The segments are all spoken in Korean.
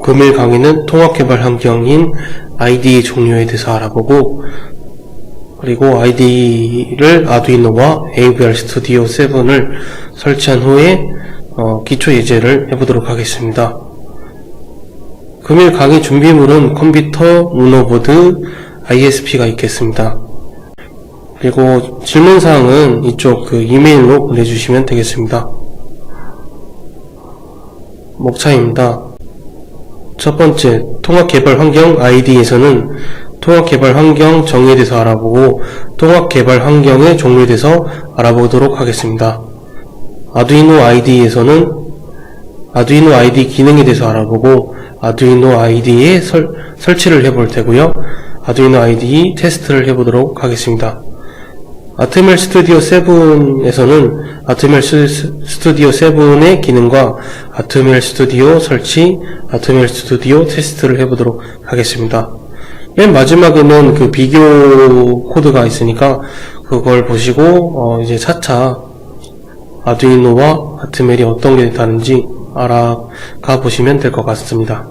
금일 강의는 통합개발 환경인 IDE 종류에 대해서 알아보고, 그리고 IDE를 아두이노와 AVR 스튜디오 7을 설치한 후에 기초 예제를 해보도록 하겠습니다. 금일 강의 준비물은 컴퓨터, 우노보드, ISP가 있겠습니다. 그리고 질문사항은 이쪽 이메일로 보내주시면 되겠습니다. 목차입니다. 첫 번째, 통합개발 환경 ID에서는 통합개발 환경 정의에 대해서 알아보고 통합개발 환경의 종류에 대해서 알아보도록 하겠습니다. 아두이노 ID에서는 아두이노 ID 기능에 대해서 알아보고 아두이노 ID에 설치를 해볼 테고요. 아두이노 IDE 테스트를 해보도록 하겠습니다. 아트멜 스튜디오 7에서는 아트멜 스튜디오 7의 기능과 아트멜 스튜디오 설치, 아트멜 스튜디오 테스트를 해보도록 하겠습니다. 맨 마지막에는 비교 코드가 있으니까 그걸 보시고 이제 아두이노와 아트멜이 어떤 게 다른지 알아가 보시면 될 것 같습니다.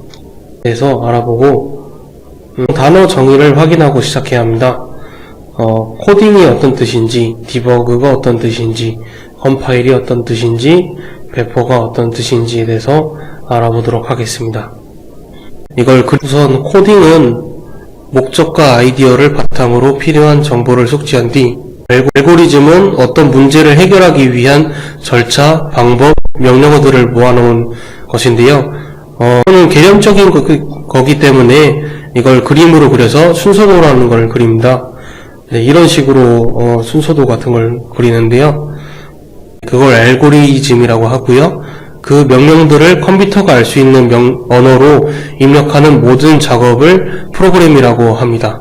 그래서 알아보고 단어 정의를 확인하고 시작해야 합니다. 코딩이 어떤 뜻인지, 디버그가 어떤 뜻인지, 컴파일이 어떤 뜻인지, 배포가 어떤 뜻인지에 대해서 알아보도록 하겠습니다. 우선 코딩은 목적과 아이디어를 바탕으로 필요한 정보를 숙지한 뒤, 알고리즘은 어떤 문제를 해결하기 위한 절차, 방법, 명령어들을 모아놓은 것인데요. 이거는 개념적인 거기 때문에 이걸 그림으로 그려서 순서도라는 걸 그립니다. 네, 이런 식으로 순서도 같은 걸 그리는데요. 그걸 알고리즘이라고 하고요. 그 명령들을 컴퓨터가 알 수 있는 언어로 입력하는 모든 작업을 프로그램이라고 합니다.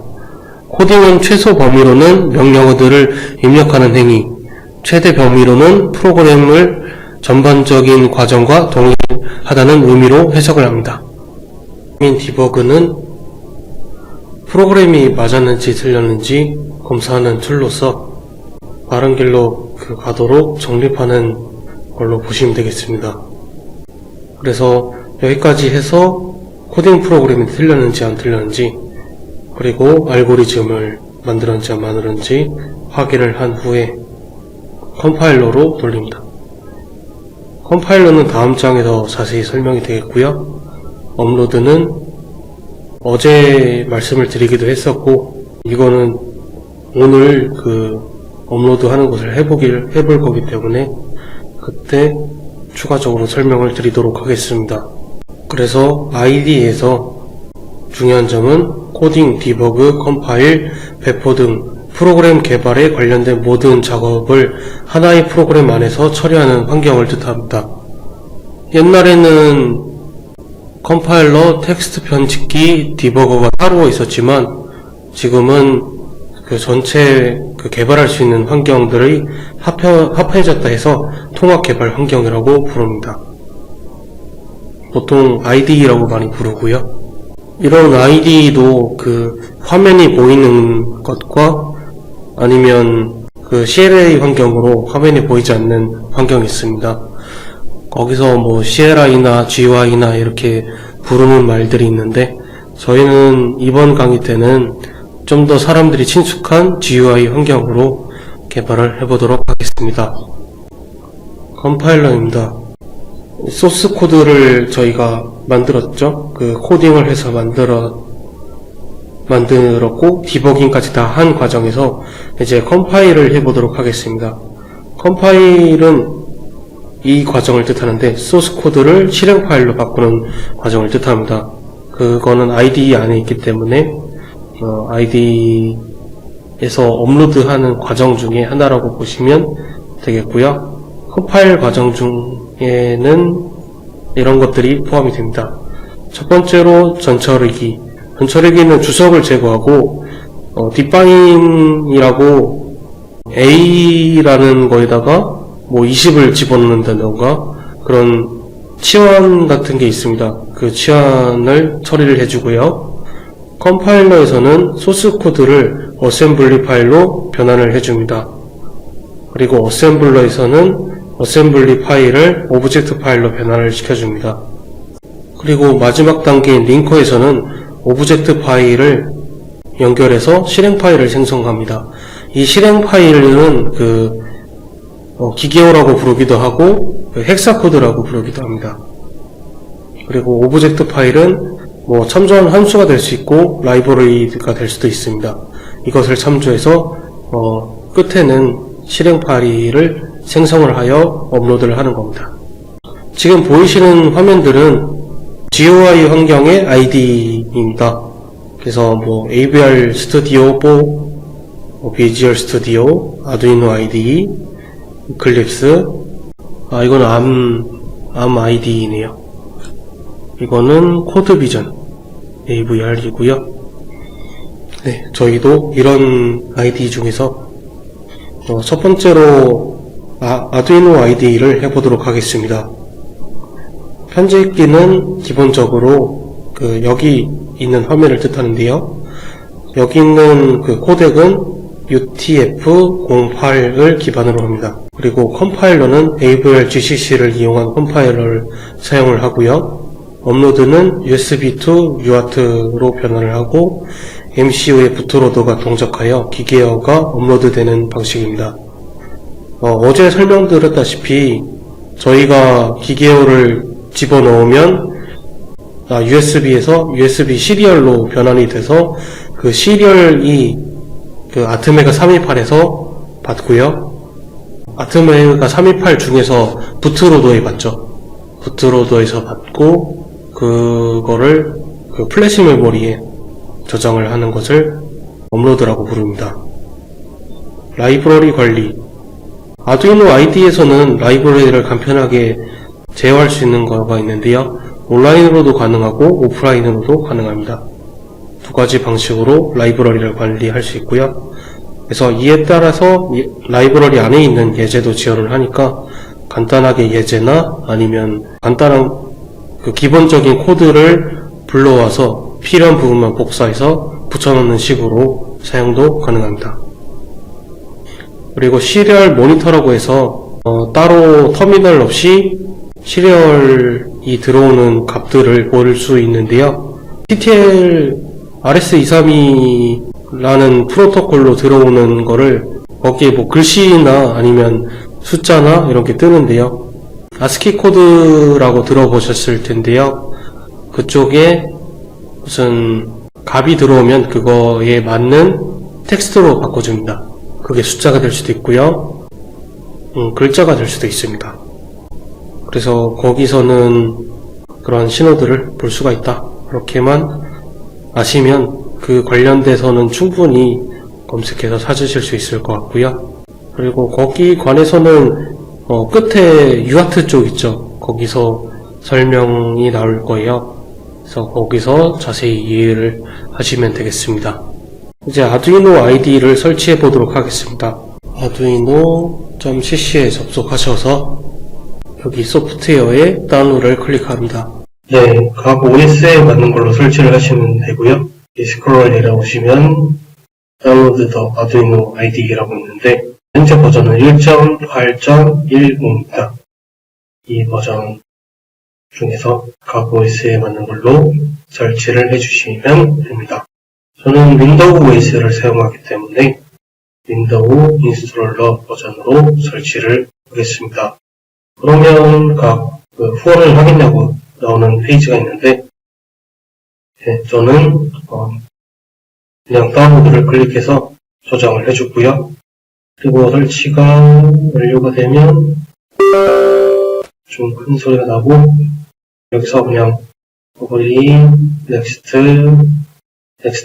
코딩은 최소 범위로는 명령어들을 입력하는 행위, 최대 범위로는 프로그램을 전반적인 과정과 동일하다는 의미로 해석을 합니다. 디버그는 프로그램이 맞았는지 틀렸는지 검사하는 툴로서 바른 길로 가도록 정립하는 걸로 보시면 되겠습니다. 그래서 여기까지 해서 코딩 프로그램이 틀렸는지 안 틀렸는지, 그리고 알고리즘을 만들었는지 안 만들었는지 확인을 한 후에 컴파일러로 돌립니다. 컴파일러는 다음 장에서 자세히 설명이 되겠고요. 업로드는 어제 말씀을 드리기도 했었고, 이거는 오늘 업로드 하는 것을 해볼 거기 때문에 그때 추가적으로 설명을 드리도록 하겠습니다. 그래서 ID에서 중요한 점은 코딩, 디버그, 컴파일, 배포 등 프로그램 개발에 관련된 모든 작업을 하나의 프로그램 안에서 처리하는 환경을 뜻합니다. 옛날에는 컴파일러, 텍스트 편집기, 디버거가 따로 있었지만 지금은 전체 개발할 수 있는 환경들이 합해졌다 해서 통합개발 환경이라고 부릅니다. 보통 IDE라고 많이 부르고요. 이런 IDE도 화면이 보이는 것과 아니면 CLI 환경으로 화면이 보이지 않는 환경이 있습니다. 거기서 CLI나 GUI나 이렇게 부르는 말들이 있는데, 저희는 이번 강의 때는 좀 더 사람들이 친숙한 GUI 환경으로 개발을 해보도록 하겠습니다. 컴파일러입니다. 소스 코드를 저희가 만들었죠. 코딩을 해서 만들었고 디버깅까지 다 한 과정에서 이제 컴파일을 해보도록 하겠습니다. 컴파일은 이 과정을 뜻하는데, 소스 코드를 실행 파일로 바꾸는 과정을 뜻합니다. 그거는 IDE 안에 있기 때문에 IDE에서 업로드하는 과정 중에 하나라고 보시면 되겠고요. 컴파일 과정 중에는 이런 것들이 포함이 됩니다. 첫 번째로 전처리기. 전처리기는 주석을 제거하고 뒷방인이라고 A라는 거에다가 20을 집어넣는다던가 그런 치환 같은 게 있습니다. 그 치환을 처리를 해주고요. 컴파일러에서는 소스 코드를 어셈블리 파일로 변환을 해줍니다. 그리고 어셈블러에서는 어셈블리 파일을 오브젝트 파일로 변환을 시켜줍니다. 그리고 마지막 단계인 링커에서는 오브젝트 파일을 연결해서 실행 파일을 생성합니다. 이 실행 파일은 기계어라고 부르기도 하고 헥사코드라고 부르기도 합니다. 그리고 오브젝트 파일은 참조한 함수가 될 수 있고 라이브러리가 될 수도 있습니다. 이것을 참조해서 끝에는 실행 파일을 생성을 하여 업로드를 하는 겁니다. 지금 보이시는 화면들은 GUI 환경의 IDE입니다. 그래서 AVR 스튜디오 4, 비주얼 스튜디오, 아두이노 IDE, 이클립스, 이거는 ARM IDE네요. 이거는 코드 비전 AVR이고요. 네, 저희도 이런 IDE 중에서 첫 번째로 아두이노 IDE를 해보도록 하겠습니다. 편집기는 기본적으로 여기 있는 화면을 뜻하는데요. 여기 있는 코덱은 UTF-08을 기반으로 합니다. 그리고 컴파일러는 AVR GCC를 이용한 컴파일러를 사용을 하고요. 업로드는 USB to UART로 변환을 하고 MCU의 부트로더가 동작하여 기계어가 업로드되는 방식입니다. 어제 설명드렸다시피 저희가 기계어를 집어넣으면 USB에서 USB 시리얼로 변환이 돼서 그 시리얼이 아트메가 328에서 받고요. 아트메가 328 중에서 부트로더에 받죠. 부트로더에서 받고 그거를 플래시 메모리에 저장을 하는 것을 업로드라고 부릅니다. 라이브러리 관리. 아두이노 IDE에서는 라이브러리를 간편하게 제어할 수 있는 거가 있는데요. 온라인으로도 가능하고 오프라인으로도 가능합니다. 두 가지 방식으로 라이브러리를 관리할 수 있고요. 그래서 이에 따라서 라이브러리 안에 있는 예제도 지원을 하니까 간단하게 예제나 아니면 간단한 기본적인 코드를 불러와서 필요한 부분만 복사해서 붙여넣는 식으로 사용도 가능합니다. 그리고 시리얼 모니터라고 해서 따로 터미널 없이 시리얼이 들어오는 값들을 볼 수 있는데요. TTL RS232라는 프로토콜로 들어오는 거를 거기에 글씨나 아니면 숫자나 이런 게 뜨는데요. 아스키 코드라고 들어보셨을 텐데요. 그쪽에 무슨 값이 들어오면 그거에 맞는 텍스트로 바꿔줍니다. 그게 숫자가 될 수도 있고요. 글자가 될 수도 있습니다. 그래서 거기서는 그런 신호들을 볼 수가 있다. 그렇게만 아시면 그 관련돼서는 충분히 검색해서 찾으실 수 있을 것 같고요. 그리고 거기 관해서는 끝에 UART 쪽 있죠. 거기서 설명이 나올 거예요. 그래서 거기서 자세히 이해를 하시면 되겠습니다. 이제 아두이노 IDE를 설치해 보도록 하겠습니다. arduino.cc에 접속하셔서 여기 소프트웨어에 다운로드를 클릭합니다. 네, 각 OS에 맞는 걸로 설치를 하시면 되고요. 스크롤 내려오시면 다운로드 더 아두이노 IDE라고 있는데 현재 버전은 1.8.10입니다. 이 버전 중에서 각 OS에 맞는 걸로 설치를 해주시면 됩니다. 저는 윈도우 OS를 사용하기 때문에 윈도우 인스톨러 버전으로 설치를 하겠습니다. 그러면 각 후원을 하겠냐고 나오는 페이지가 있는데 저는 그냥 다운로드를 클릭해서 저장을 해주고요. 그리고 설치가 완료가 되면 좀 큰 소리가 나고 여기서 그냥 어글리 넥스트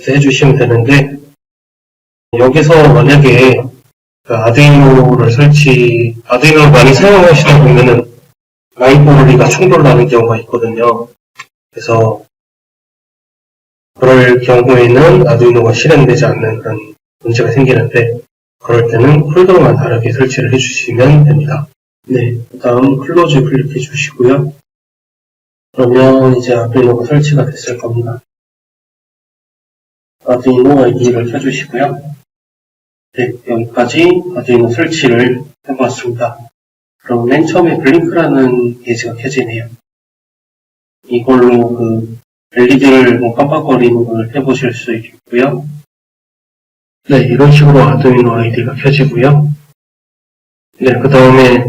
해주시면 되는데 여기서 만약에 아두이노를 많이 사용하시다 보면은 라이브러리가 충돌나는 경우가 있거든요. 그래서 그럴 경우에는 아두이노가 실행되지 않는 그런 문제가 생기는데 그럴 때는 폴더만 다르게 설치를 해주시면 됩니다. 네, 그 다음 클로즈 클릭해 주시고요. 그러면 이제 아두이노가 설치가 됐을 겁니다. 아두이노 IDE를 켜주시고요. 네, 여기까지 아두이노 설치를 해보았습니다. 그럼 맨 처음에 블링크라는 예제가 켜지네요. 이걸로 그 LED를 깜빡거리는 걸 해보실 수 있고요. 네, 이런 식으로 아두이노 ID가 켜지고요. 네, 그 다음에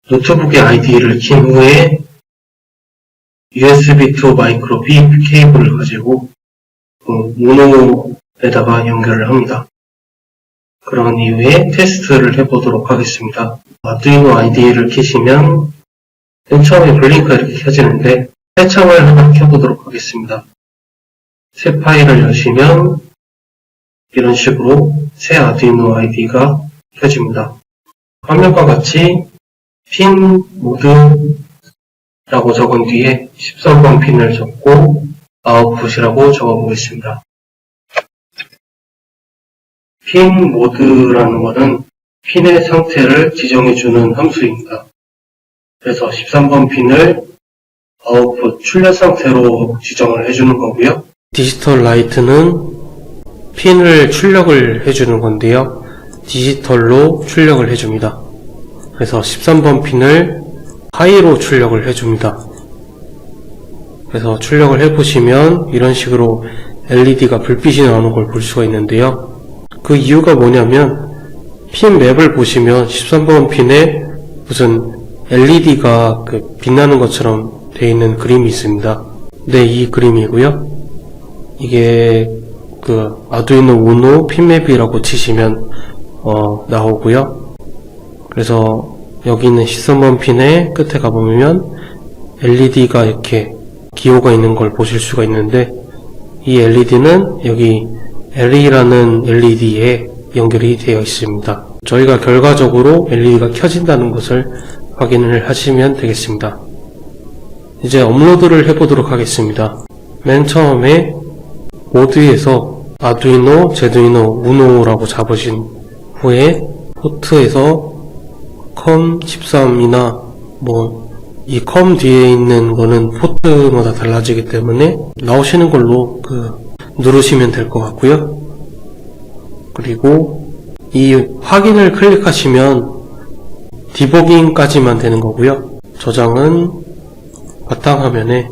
노트북의 ID를 킨 후에 USB to 마이크로 B 케이블을 가지고 우노에다가 연결을 합니다. 그런 이후에 테스트를 해보도록 하겠습니다. 아두이노 ID를 켜시면 맨 처음에 블링크가 이렇게 켜지는데 새 창을 하나 켜보도록 하겠습니다. 새 파일을 여시면 이런 식으로 새 아두이노 ID가 켜집니다. 화면과 같이 핀 모드라고 적은 뒤에 13번 핀을 적고 아웃풋이라고 적어보겠습니다. 핀 모드라는 것은 핀의 상태를 지정해주는 함수입니다. 그래서 13번 핀을 아웃풋 출력 상태로 지정을 해주는 거고요. 디지털 라이트는 핀을 출력을 해주는 건데요. 디지털로 출력을 해줍니다. 그래서 13번 핀을 하이로 출력을 해줍니다. 그래서 출력을 해보시면 이런 식으로 LED가 불빛이 나오는 걸 볼 수가 있는데요. 그 이유가 뭐냐면 핀 맵을 보시면 13번 핀에 무슨 LED가 빛나는 것처럼 되어 있는 그림이 있습니다. 네, 이 그림이고요. 이게 아두이노 우노 핀맵이라고 치시면 나오고요. 그래서 여기 있는 13번 핀의 끝에 가보면 LED가 이렇게 기호가 있는 걸 보실 수가 있는데 이 LED는 여기 LE라는 LED에 연결이 되어 있습니다. 저희가 결과적으로 LED가 켜진다는 것을 확인을 하시면 되겠습니다. 이제 업로드를 해보도록 하겠습니다. 맨 처음에 모드에서 아두이노, 제두이노, 우노라고 잡으신 후에 포트에서 COM13이나 이 COM 뒤에 있는 거는 포트마다 달라지기 때문에 나오시는 걸로 누르시면 될 것 같고요. 그리고 이 확인을 클릭하시면 디버깅까지만 되는 거고요. 저장은 바탕화면에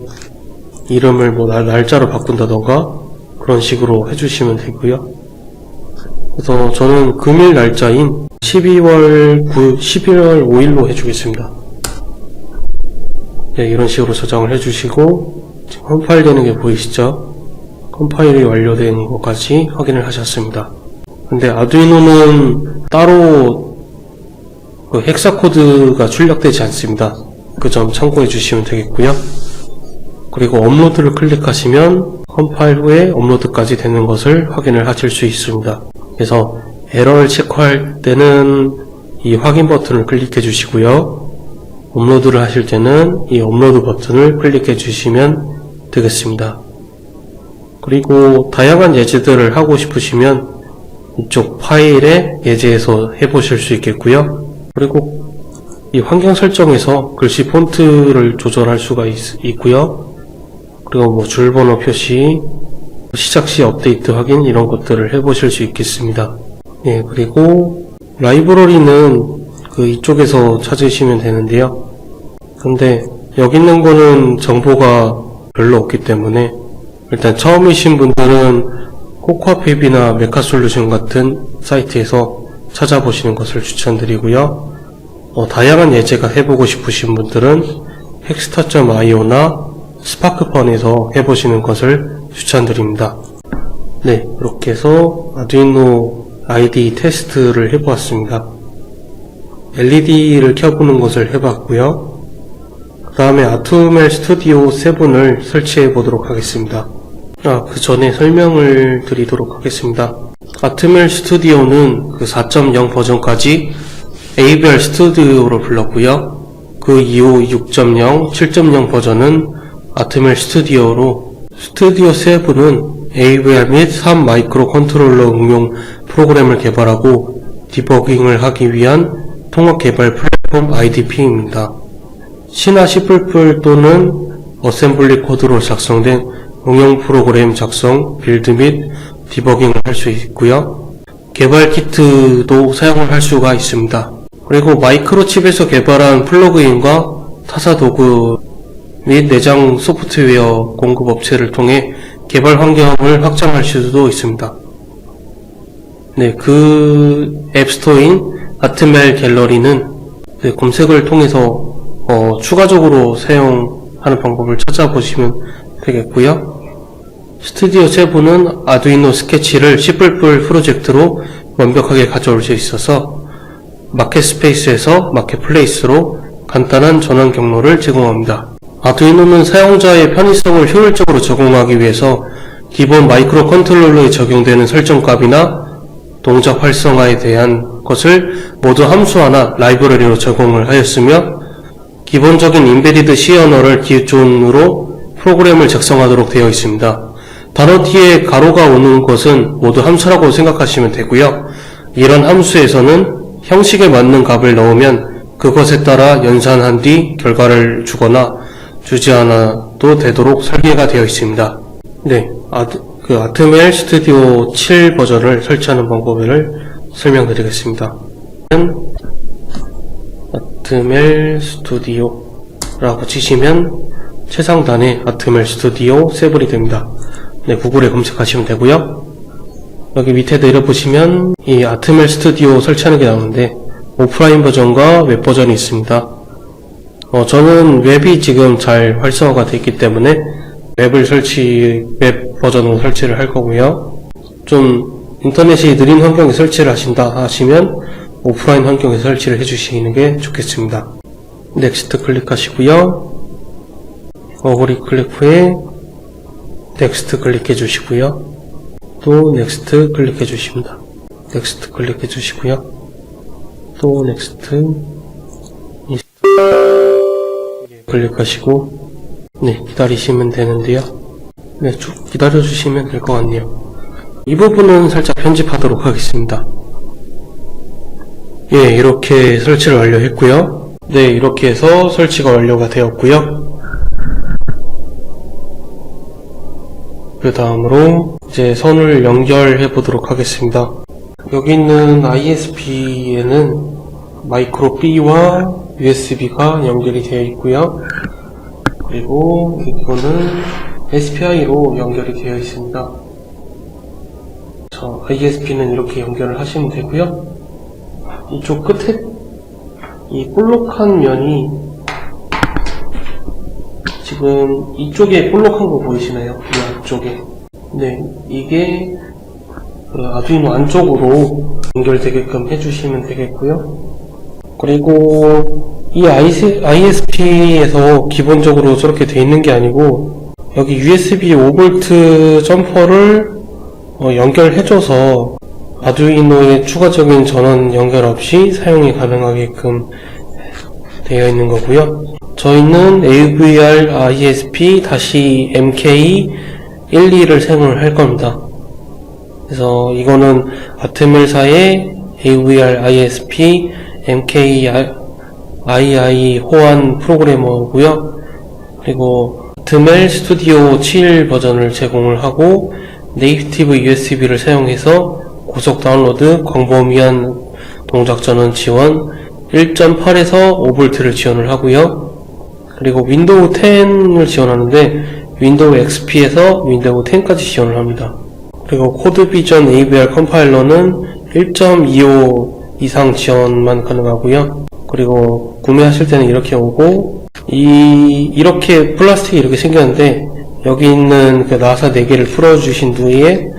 이름을 날짜로 바꾼다던가 그런 식으로 해주시면 되고요. 그래서 저는 금일 날짜인 12월 5일로 해주겠습니다. 네, 이런 식으로 저장을 해주시고 지금 컴파일 되는 게 보이시죠? 컴파일이 완료된 것까지 확인을 하셨습니다. 근데 아두이노는 따로 헥사 코드가 출력되지 않습니다. 그 점 참고해 주시면 되겠고요. 그리고 업로드를 클릭하시면 컴파일 후에 업로드까지 되는 것을 확인을 하실 수 있습니다. 그래서 에러를 체크할 때는 이 확인 버튼을 클릭해 주시고요. 업로드를 하실 때는 이 업로드 버튼을 클릭해 주시면 되겠습니다. 그리고 다양한 예제들을 하고 싶으시면 이쪽 파일에 예제에서 해보실 수 있겠고요. 그리고 이 환경 설정에서 글씨 폰트를 조절할 수가 있고요. 그리고 줄번호 표시, 시작 시 업데이트 확인 이런 것들을 해보실 수 있겠습니다. 예, 그리고 라이브러리는 이쪽에서 찾으시면 되는데요. 근데 여기 있는 거는 정보가 별로 없기 때문에 일단 처음이신 분들은 코코아팝이나 메카솔루션 같은 사이트에서 찾아보시는 것을 추천드리고요. 다양한 예제가 해보고 싶으신 분들은 헥스타.io나 스파크펀에서 해보시는 것을 추천드립니다. 네, 이렇게 해서 아두이노 ID 테스트를 해보았습니다. LED를 켜보는 것을 해봤고요. 그 다음에 아투멜 스튜디오 7을 설치해 보도록 하겠습니다. 그 전에 설명을 드리도록 하겠습니다. 아투멜 스튜디오는 4.0 버전까지 AVR 스튜디오로 불렀고요. 그 이후 6.0, 7.0 버전은 아투멜 스튜디오로, 스튜디오 7은 AVR 및 3 마이크로 컨트롤러 응용 프로그램을 개발하고 디버깅을 하기 위한 통합 개발 플랫폼 IDP입니다. C나 C++ 또는 어셈블리 코드로 작성된 응용 프로그램 작성, 빌드 및 디버깅을 할 수 있고요. 개발 키트도 사용을 할 수가 있습니다. 그리고 마이크로칩에서 개발한 플러그인과 타사 도구 및 내장 소프트웨어 공급 업체를 통해 개발 환경을 확장할 수도 있습니다. 네, 그 앱스토어인 아트멜 갤러리는 검색을 통해서 추가적으로 사용하는 방법을 찾아보시면 되겠고요. 스튜디오 7은 아두이노 스케치를 C++ 프로젝트로 완벽하게 가져올 수 있어서 마켓스페이스에서 마켓플레이스로 간단한 전환 경로를 제공합니다. 아두이노는 사용자의 편의성을 효율적으로 적용하기 위해서 기본 마이크로 컨트롤러에 적용되는 설정값이나 동작 활성화에 대한 것을 모두 함수화나 라이브러리로 적용을 하였으며 기본적인 인베디드 C 언어를 기준으로 프로그램을 작성하도록 되어 있습니다. 단어 뒤에 가로가 오는 것은 모두 함수라고 생각하시면 되고요. 이런 함수에서는 형식에 맞는 값을 넣으면 그것에 따라 연산한 뒤 결과를 주거나 주지 않아도 되도록 설계가 되어 있습니다. 네, 아트멜 스튜디오 7 버전을 설치하는 방법을 설명드리겠습니다. 아트멜 스튜디오라고 치시면 최상단에 아트멜 스튜디오 7이 됩니다. 네, 구글에 검색하시면 되고요. 여기 밑에 내려보시면 이 아트멜 스튜디오 설치하는 게 나오는데 오프라인 버전과 웹 버전이 있습니다. 저는 웹이 지금 잘 활성화가 되어 있기 때문에 웹 버전으로 설치를 할 거고요. 좀 인터넷이 느린 환경에 설치를 하신다 하시면 오프라인 환경에 설치를 해주시는 게 좋겠습니다. 넥스트 클릭하시고요. 어그리 클릭 후에 넥스트 클릭해 주시고요. 또 넥스트 클릭해 주십니다. 넥스트 클릭해 주시고요. 또 넥스트 클릭하시고 네, 기다리시면 되는데요. 네, 쭉 기다려 주시면 될 것 같네요. 이 부분은 살짝 편집하도록 하겠습니다. 예, 이렇게 설치를 완료했고요. 네, 이렇게 해서 설치가 완료가 되었고요. 그 다음으로 이제 선을 연결해 보도록 하겠습니다. 여기 있는 ISP에는 마이크로 B와 USB가 연결이 되어 있고요. 그리고 이거는 SPI로 연결이 되어 있습니다. 자, ISP는 이렇게 연결을 하시면 되고요. 이쪽 끝에 이 볼록한 면이 지금 이쪽에 볼록한 거 보이시나요? 이 앞쪽에. 네, 이게 아두이노 안쪽으로 연결되게끔 해주시면 되겠고요. 그리고 이 ISP에서 기본적으로 저렇게 돼 있는 게 아니고 여기 USB 5V 점퍼를 연결해줘서 아두이노에 추가적인 전원 연결 없이 사용이 가능하게끔 되어 있는 거고요. 저희는 AVR ISP-MK12를 사용을 할 겁니다. 그래서 이거는 아트멜사의 AVR ISP MKII 호환 프로그래머고요. 그리고 아트멜 스튜디오 7 버전을 제공을 하고 네이티브 USB를 사용해서 고속 다운로드, 광범위한 동작 전원 지원, 1.8에서 5V를 지원을 하고요. 그리고 윈도우 10을 지원하는데 윈도우 XP에서 윈도우 10까지 지원을 합니다. 그리고 코드 비전 AVR 컴파일러는 1.25 이상 지원만 가능하고요. 그리고 구매하실 때는 이렇게 오고 이렇게 플라스틱이 이렇게 생겼는데 여기 있는 그 나사 4개를 풀어주신 뒤에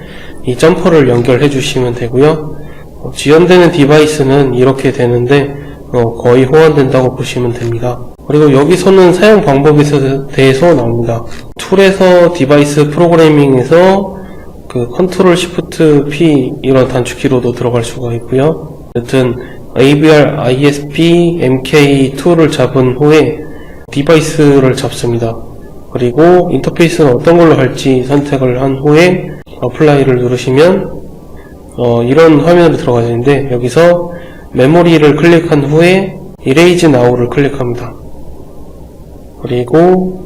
이 점퍼를 연결해 주시면 되고요. 지원되는 디바이스는 이렇게 되는데 거의 호환된다고 보시면 됩니다. 그리고 여기서는 사용 방법에 대해서 나옵니다. 툴에서 디바이스 프로그래밍에서 그 컨트롤 시프트 P 이런 단축키로도 들어갈 수가 있고요. 여튼 AVR ISP MK2를 잡은 후에 디바이스를 잡습니다. 그리고 인터페이스는 어떤 걸로 할지 선택을 한 후에 어플라이를 누르시면 이런 화면으로 들어가야 되는데 여기서 메모리를 클릭한 후에 Erase Now를 클릭합니다. 그리고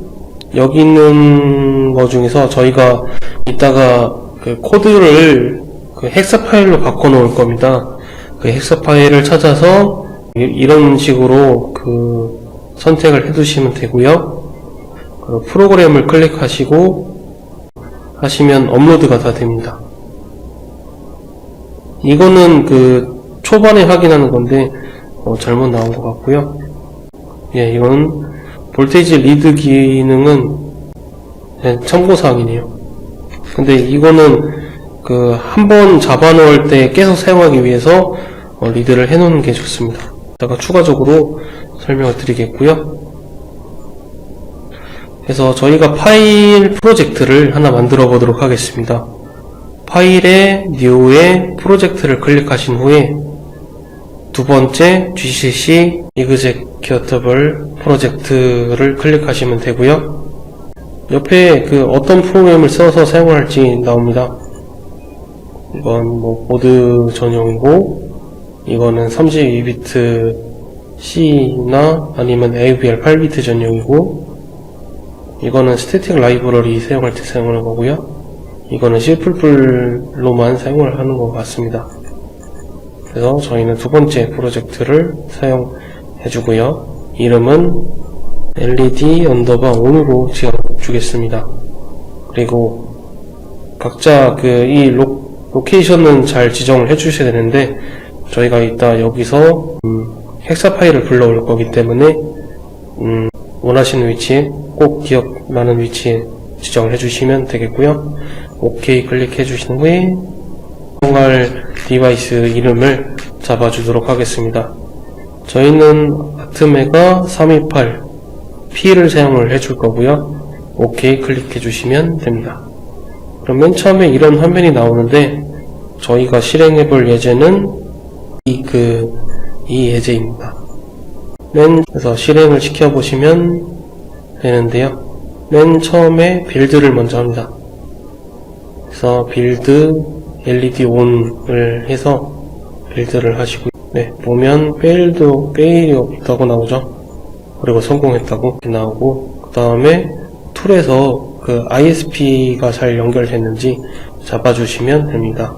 여기 있는 거 중에서 저희가 이따가 그 코드를 그 헥사 파일로 바꿔 놓을 겁니다. 그 헥사 파일을 찾아서 이런 식으로 그 선택을 해 두시면 되고요. 프로그램을 클릭하시고 하시면 업로드가 다 됩니다. 이거는 그 초반에 확인하는 건데 잘못 나온 것 같고요. 예, 이건 볼테이지 리드 기능은 참고사항이네요. 근데 이거는 그 한번 잡아놓을 때 계속 사용하기 위해서 리드를 해놓는 게 좋습니다. 제가 추가적으로 설명을 드리겠고요. 그래서 저희가 파일 프로젝트를 하나 만들어 보도록 하겠습니다. 파일에 New에 프로젝트를 클릭하신 후에 두 번째 GCC Executable 프로젝트를 클릭하시면 되고요. 옆에 그 어떤 프로그램을 써서 사용할지 나옵니다. 이건 뭐 보드 전용이고, 이거는 32비트 C나 아니면 AVR 8비트 전용이고, 이거는 스태틱 라이브러리 사용할 때 사용하는 거고요. 이거는 C++로만 사용을 하는 것 같습니다. 그래서 저희는 두 번째 프로젝트를 사용해 주고요. 이름은 LED_on으로 지어주겠습니다. 그리고 각자 이 로케이션은 잘 지정을 해 주셔야 되는데, 저희가 이따 여기서 헥사 파일을 불러올 거기 때문에 원하시는 위치에 꼭 기억나는 위치에 지정을 해주시면 되겠고요. OK 클릭해 주신 후에 사용할 디바이스 이름을 잡아주도록 하겠습니다. 저희는 아트메가 328P를 사용을 해줄 거고요. OK 클릭해 주시면 됩니다. 그럼 맨 처음에 이런 화면이 나오는데, 저희가 실행해 볼 예제는 이 예제입니다. 그래서 실행을 시켜 보시면 되는데요. 맨 처음에 빌드를 먼저 합니다. 그래서 빌드 LED ON을 해서 빌드를 하시고, 네, 보면 페일이 없다고 나오죠. 그리고 성공했다고 나오고, 그 다음에 툴에서 그 ISP가 잘 연결됐는지 잡아주시면 됩니다.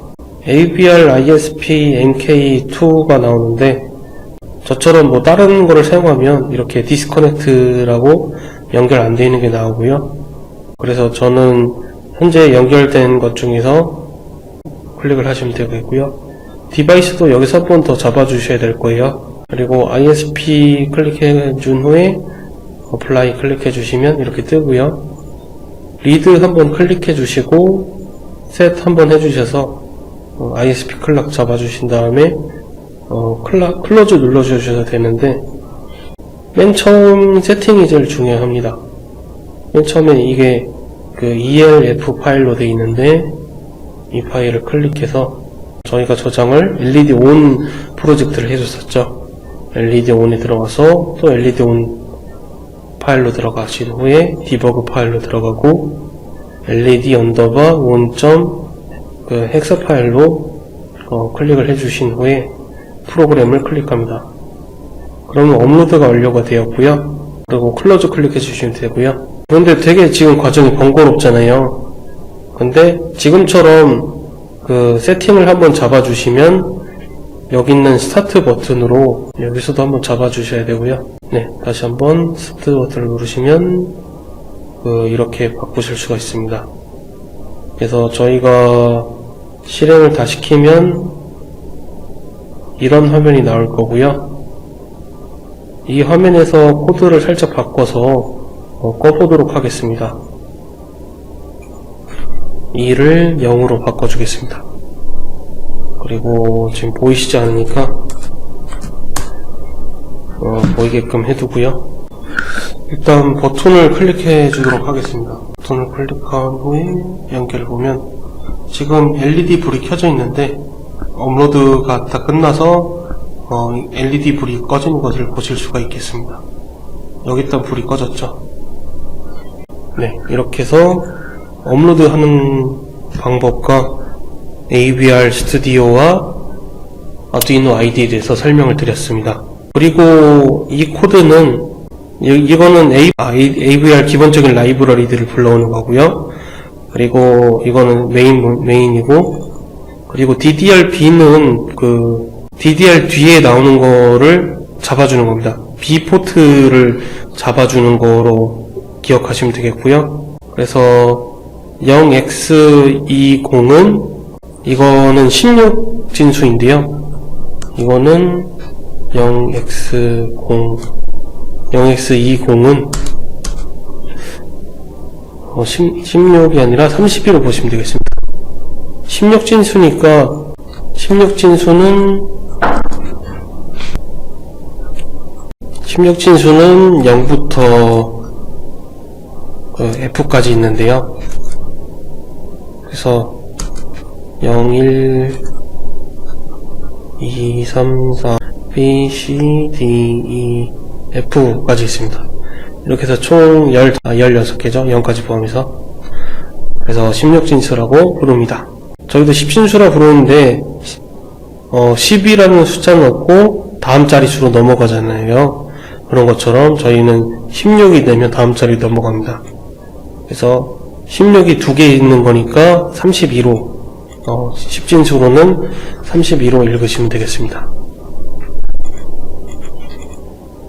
AVR ISP MK2가 나오는데, 저처럼 뭐 다른 거를 사용하면 이렇게 디스커넥트라고 연결 안 되어 있는 게 나오고요. 그래서 저는 현재 연결된 것 중에서 클릭을 하시면 되겠고요. 디바이스도 여기서 한 번 더 잡아 주셔야 될 거예요. 그리고 ISP 클릭해 준 후에 어플라이 클릭해 주시면 이렇게 뜨고요. 리드 한번 클릭해 주시고 셋 한번 해 주셔서 ISP 클락 잡아 주신 다음에 클로즈 눌러 주셔도 되는데, 맨 처음 세팅이 제일 중요합니다. 맨 처음에 이게 그 ELF 파일로 되어 있는데, 이 파일을 클릭해서 저희가 저장을 LED ON 프로젝트를 해줬었죠. LED ON에 들어가서 또 LED ON 파일로 들어가신 후에 디버그 파일로 들어가고, LED_on 그 헥사 파일로 클릭을 해주신 후에 프로그램을 클릭합니다. 그러면 업로드가 완료가 되었고요. 그리고 클로즈 클릭해 주시면 되고요. 그런데 되게 지금 과정이 번거롭잖아요. 근데 지금처럼 그 세팅을 한번 잡아 주시면 여기 있는 스타트 버튼으로 여기서도 한번 잡아 주셔야 되고요. 네, 다시 한번 스타트 버튼을 누르시면 이렇게 바꾸실 수가 있습니다. 그래서 저희가 실행을 다 시키면 이런 화면이 나올 거고요. 이 화면에서 코드를 살짝 바꿔서 꺼보도록 하겠습니다. 2를 0으로 바꿔주겠습니다. 그리고 지금 보이시지 않으니까 보이게끔 해두고요. 일단 버튼을 클릭해 주도록 하겠습니다. 버튼을 클릭한 후에 연결을 보면 지금 LED 불이 켜져 있는데, 업로드가 다 끝나서 LED 불이 꺼진 것을 보실 수가 있겠습니다. 여기다 불이 꺼졌죠. 네, 이렇게 해서 업로드 하는 방법과 AVR 스튜디오와 아두이노 ID에 대해서 설명을 드렸습니다. 그리고 이 코드는 이거는 AVR 기본적인 라이브러리들을 불러오는 거고요. 그리고 이거는 메인이고, 그리고 DDR-B는 그 DDR 뒤에 나오는 거를 잡아주는 겁니다. B 포트를 잡아주는 거로 기억하시면 되겠고요. 그래서 0x20은 이거는 16진수인데요. 이거는 0x20은 16이 아니라 32로 보시면 되겠습니다. 16진수니까 16진수는 0부터 F까지 있는데요. 그래서 0, 1, 2, 3, 4, B, C, D, E, F까지 있습니다. 이렇게 해서 총 16개죠. 0까지 포함해서. 그래서 16진수라고 부릅니다. 저희도 10진수라 부르는데 10이라는 숫자는 없고 다음 자릿수로 넘어가잖아요. 그런 것처럼 저희는 16이 되면 다음 자리 넘어갑니다. 그래서 16이 2개 있는 거니까 32로 10진수로는 32로 읽으시면 되겠습니다.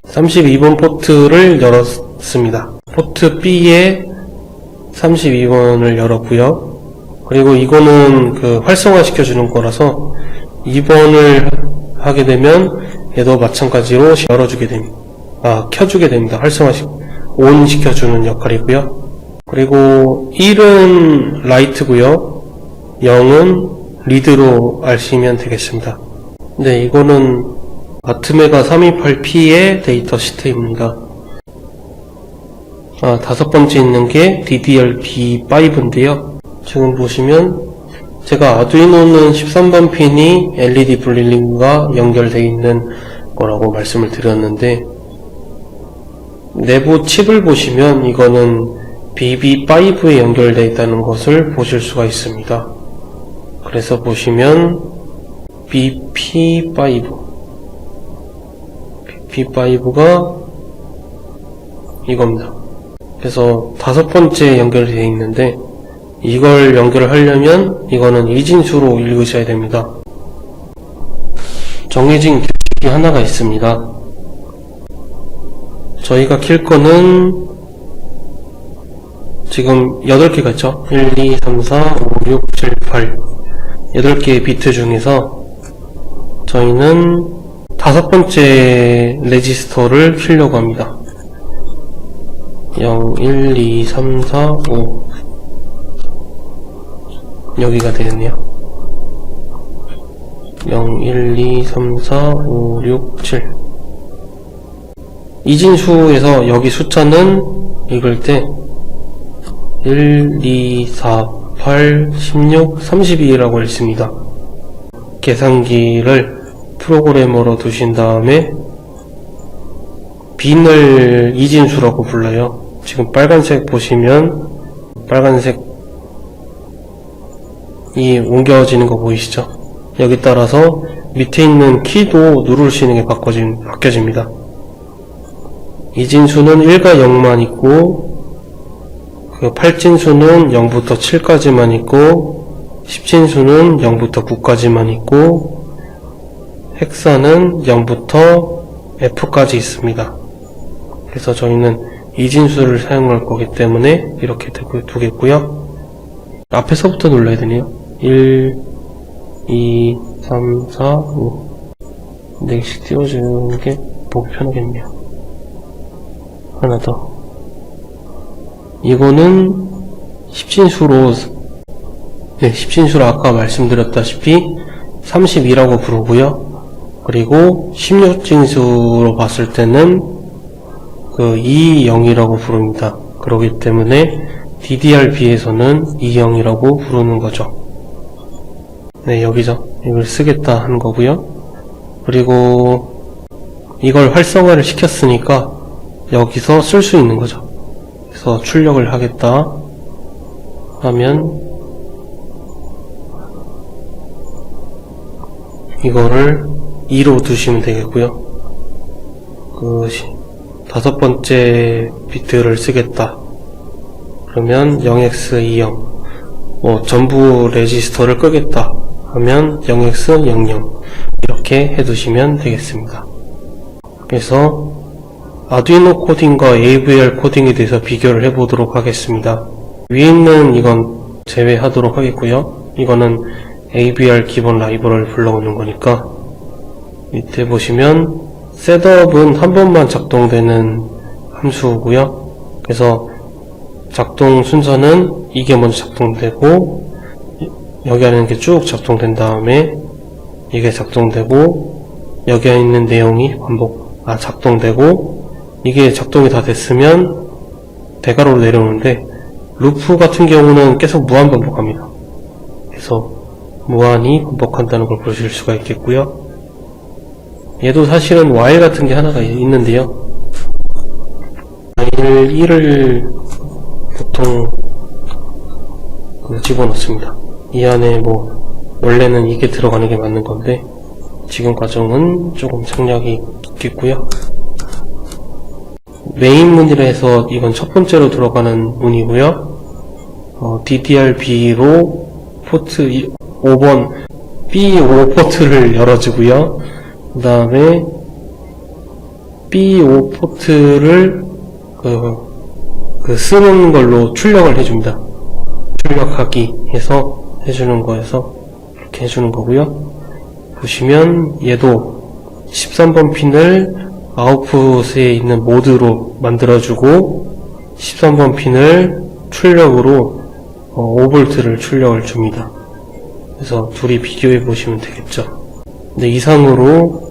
32번 포트를 열었습니다. 포트 B에 32번을 열었고요. 그리고 이거는 활성화 시켜주는 거라서 2번을 하게 되면 얘도 마찬가지로 열어주게 됩니다. 켜주게 됩니다. ON 시켜주는 역할이고요. 그리고 1은 라이트고요. 0은 리드로 아시면 되겠습니다. 네, 이거는 아트메가 328P의 데이터 시트입니다. 다섯 번째 있는 게 DDR-B5인데요. 지금 보시면 제가 아두이노는 13번 핀이 LED 블릴링과 연결되어 있는 거라고 말씀을 드렸는데, 내부 칩을 보시면 이거는 BB5에 연결되어 있다는 것을 보실 수가 있습니다. 그래서 보시면 BP5가 이겁니다. 그래서 다섯 번째 연결이 되어 있는데, 이걸 연결을 하려면 이거는 2진수로 읽으셔야 됩니다. 정해진 규칙이 하나가 있습니다. 저희가 킬 거는 지금 8개가 있죠. 1, 2, 3, 4, 5, 6, 7, 8 8개의 비트 중에서 저희는 다섯 번째 레지스터를 키려고 합니다. 0, 1, 2, 3, 4, 5 여기가 되겠네요. 0, 1, 2, 3, 4, 5, 6, 7 이진수에서 여기 숫자는 읽을 때 1, 2, 4, 8, 16, 32라고 읽습니다. 계산기를 프로그래머로 두신 다음에 빈을 이진수라고 불러요. 지금 빨간색 보시면 빨간색이 옮겨지는 거 보이시죠? 여기 따라서 밑에 있는 키도 누르시는 게 바뀌어집니다. 이진수는 1과 0만 있고, 8진수는 0부터 7까지만 있고, 10진수는 0부터 9까지만 있고, 헥사는 0부터 F까지 있습니다. 그래서 저희는 이진수를 사용할 거기 때문에 이렇게 두겠고요. 앞에서부터 눌러야 되네요. 1, 2, 3, 4, 5 4개씩 띄워주는 게 보기 편하겠네요. 하나 더. 이거는 10진수로 10진수로 아까 말씀드렸다시피 32라고 부르고요. 그리고 16진수로 봤을 때는 20이라고 부릅니다. 그렇기 때문에 DDR-B에서는 20이라고 부르는 거죠. 네, 여기죠. 이걸 쓰겠다 하는 거고요. 그리고 이걸 활성화를 시켰으니까 여기서 쓸 수 있는 거죠. 그래서 출력을 하겠다 하면 이거를 2로 두시면 되겠고요. 다섯 번째 비트를 쓰겠다 그러면 0x20 전부 레지스터를 끄겠다 하면 0x00 이렇게 해두시면 되겠습니다. 그래서 아두이노 코딩과 AVR 코딩에 대해서 비교를 해보도록 하겠습니다. 위에 있는 이건 제외하도록 하겠고요. 이거는 AVR 기본 라이브러리를 불러오는 거니까 밑에 보시면 셋업은 한 번만 작동되는 함수고요. 그래서 작동 순서는 이게 먼저 작동되고 여기 안에 있는 게 쭉 작동된 다음에 이게 작동되고 여기 안에 있는 내용이 작동되고 이게 작동이 다 됐으면 대괄호로 내려오는데 루프 같은 경우는 계속 무한 반복합니다. 그래서 무한히 반복한다는 걸 보실 수가 있겠고요. 얘도 사실은 while 같은 게 하나가 있는데요. while 1을 보통 집어넣습니다. 이 안에 원래는 이게 들어가는 게 맞는 건데 지금 과정은 조금 생략이 있겠고요. 메인 문이라 해서 이건 첫 번째로 들어가는 문이고요. DDR-B로 포트 5번 B5 포트를 열어주고요. 그 다음에 B5 포트를 쓰는 걸로 출력을 해줍니다. 출력하기 해서 해주는 거여서 이렇게 해주는 거고요. 보시면 얘도 13번 핀을 아웃풋에 있는 모드로 만들어주고 13번 핀을 출력으로 5V를 출력을 줍니다. 그래서 둘이 비교해 보시면 되겠죠. 네, 이상으로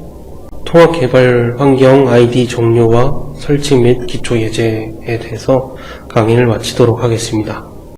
통합 개발 환경 아이디 종료와 설치 및 기초 예제에 대해서 강의를 마치도록 하겠습니다.